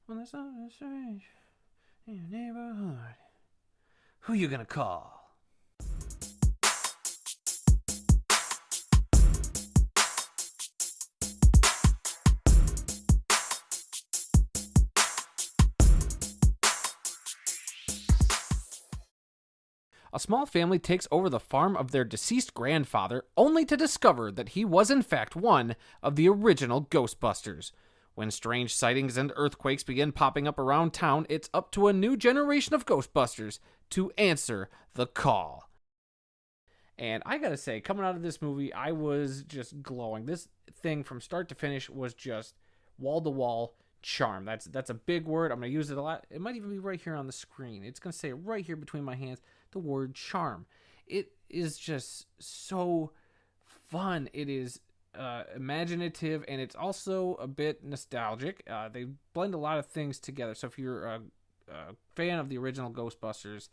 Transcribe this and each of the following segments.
When there's something strange in your neighborhood, who you gonna call? A small family takes over the farm of their deceased grandfather, only to discover that he was in fact one of the original Ghostbusters. When strange sightings and earthquakes begin popping up around town, it's up to a new generation of Ghostbusters to answer the call. And I gotta say, coming out of this movie, I was just glowing. This thing from start to finish was just wall to wall charm. That's a big word. I'm gonna use it a lot. It might even be right here on the screen. It's gonna say right here between my hands the word charm. It is just so fun. It is imaginative, and it's also a bit nostalgic. They blend a lot of things together. So if you're a fan of the original Ghostbusters,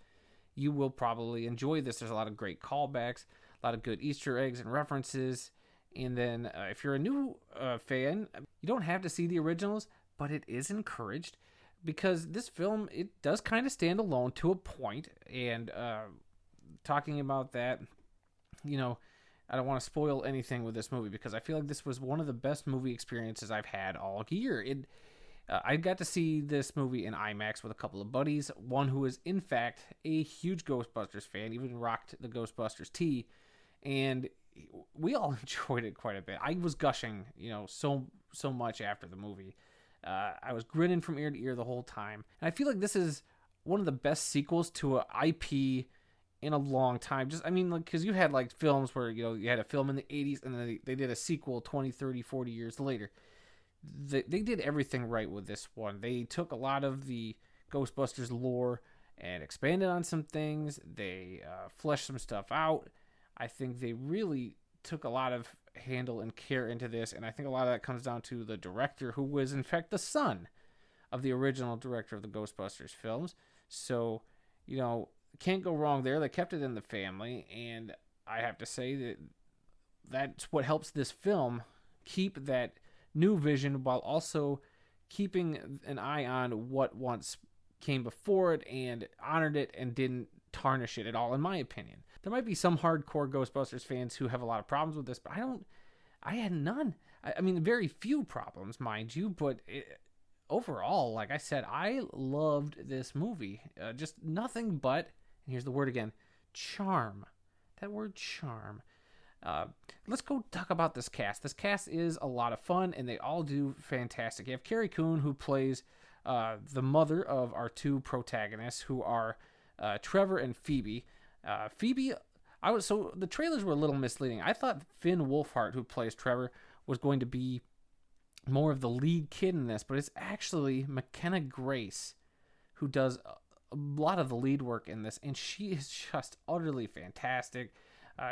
you will probably enjoy this. There's a lot of great callbacks, a lot of good Easter eggs and references. And then if you're a new fan, you don't have to see the originals, but it is encouraged because this film, it does kind of stand alone to a point. And talking about that, I don't want to spoil anything with this movie because I feel like this was one of the best movie experiences I've had all year. I got to see this movie in IMAX with a couple of buddies. One who is, in fact, a huge Ghostbusters fan, even rocked the Ghostbusters tee, and we all enjoyed it quite a bit. I was gushing, so much after the movie. I was grinning from ear to ear the whole time, and I feel like this is one of the best sequels to a IP in a long time. Because you had like films where you had a film in the 80s and then they did a sequel 20, 30, 40 years later. They did everything right with this one. They took a lot of the Ghostbusters lore and expanded on some things. They fleshed some stuff out. I think they really took a lot of handle and care into this, and I think a lot of that comes down to the director, who was in fact the son of the original director of the Ghostbusters films. So, can't go wrong there. They kept it in the family, and I have to say that that's what helps this film keep that new vision while also keeping an eye on what once came before it and honored it and didn't tarnish it at all, in my opinion. There might be some hardcore Ghostbusters fans who have a lot of problems with this, but I had none. I mean, very few problems, mind you, but overall, like I said, I loved this movie. Just nothing but, and here's the word again, charm. That word charm. Let's go talk about this cast. This cast is a lot of fun, and they all do fantastic. You have Carrie Coon, who plays the mother of our two protagonists, who are Trevor and Phoebe. So the trailers were a little misleading. I thought Finn Wolfhard, who plays Trevor, was going to be more of the lead kid in this, but it's actually Mckenna Grace who does a lot of the lead work in this, and she is just utterly fantastic.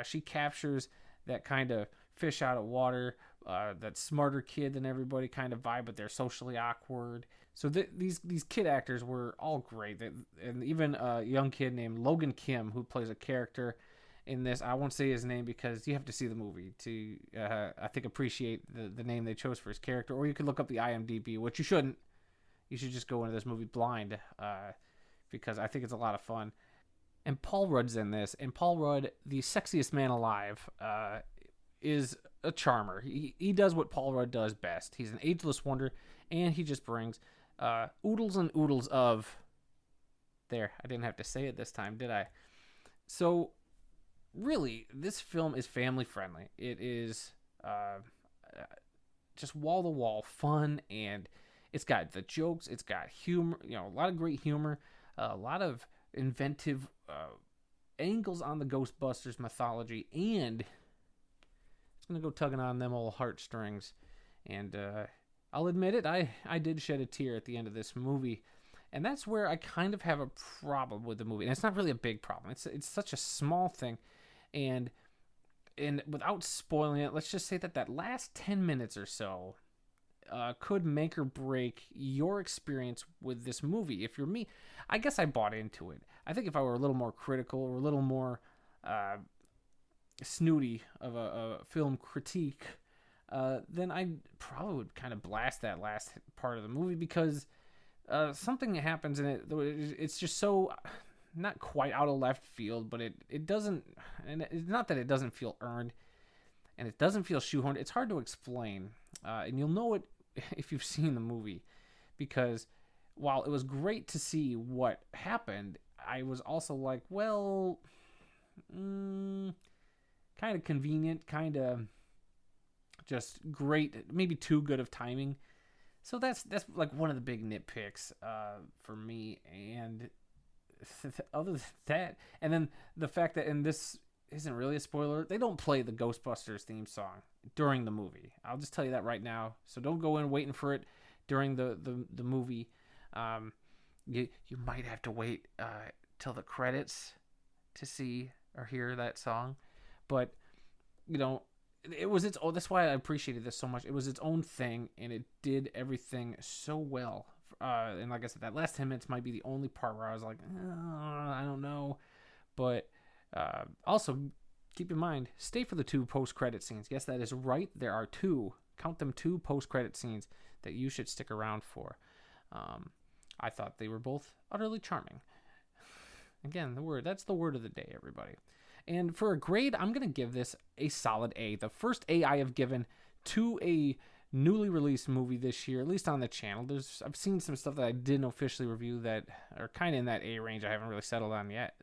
She captures that kind of fish out of water, that smarter kid than everybody kind of vibe, but they're socially awkward. So these kid actors were all great, and even a young kid named Logan Kim, who plays a character in this. I won't say his name because you have to see the movie to, I think, appreciate the name they chose for his character. Or you could look up the IMDb, which you shouldn't. You should just go into this movie blind, because I think it's a lot of fun. And Paul Rudd's in this, and Paul Rudd, the sexiest man alive, is a charmer. He does what Paul Rudd does best. He's an ageless wonder, and he just brings oodles and oodles of... There, I didn't have to say it this time, did I? So, really, this film is family friendly. It is just wall-to-wall fun, and it's got the jokes, it's got humor, a lot of great humor, a lot of inventive angles on the Ghostbusters mythology, and it's going to go tugging on them old heartstrings. And I'll admit it, I did shed a tear at the end of this movie. And that's where I kind of have a problem with the movie. And it's not really a big problem. It's such a small thing. And without spoiling it, let's just say that last 10 minutes or so could make or break your experience with this movie. If you're me, I guess I bought into it. I think if I were a little more critical or a little more snooty of a film critique, then I probably would kind of blast that last part of the movie, because something happens in it. It's just so not quite out of left field, but it doesn't, and it's not that it doesn't feel earned, and it doesn't feel shoehorned. It's hard to explain, and you'll know it if you've seen the movie, because while it was great to see what happened, I was also like, well, kind of convenient, kind of just great, maybe too good of timing. So that's like one of the big nitpicks for me. And other than that, and then the fact that, and this isn't really a spoiler, they don't play the Ghostbusters theme song during the movie. I'll just tell you that right now. So don't go in waiting for it during the movie. You might have to wait till the credits to see or hear that song. But, you know, it was its own. That's why I appreciated this so much. It was its own thing, and it did everything so well. And like I said, that last 10 minutes might be the only part where I was like, I don't know. But also, keep in mind, stay for the 2 post-credit scenes. Yes, that is right. There are 2. Count them, 2 post-credit scenes that you should stick around for. I thought they were both utterly charming. Again, that's the word of the day, everybody. And for a grade, I'm going to give this a solid A. The first A I have given to a newly released movie this year, at least on the channel. I've seen some stuff that I didn't officially review that are kind of in that A range. I haven't really settled on yet.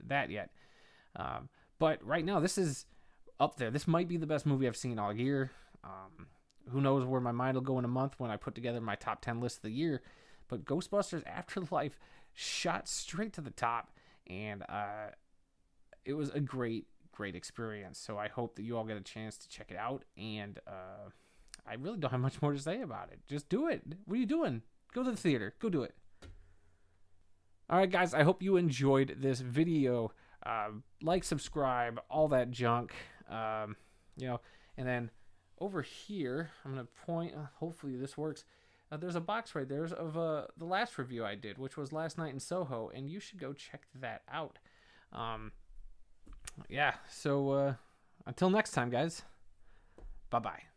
But right now, this is up there. This might be the best movie I've seen all year. Who knows where my mind will go in a month when I put together my top 10 list of the year. But Ghostbusters Afterlife shot straight to the top, and it was a great experience. So I hope that you all get a chance to check it out. And I really don't have much more to say about it. Just do it. What are you doing? Go to the theater. Go do it. All right, guys. I hope you enjoyed this video. Like, subscribe, all that junk. And then over here, I'm going to point. Hopefully this works. There's a box right there of the last review I did, which was Last Night in Soho, and you should go check that out. So until next time, guys, bye-bye.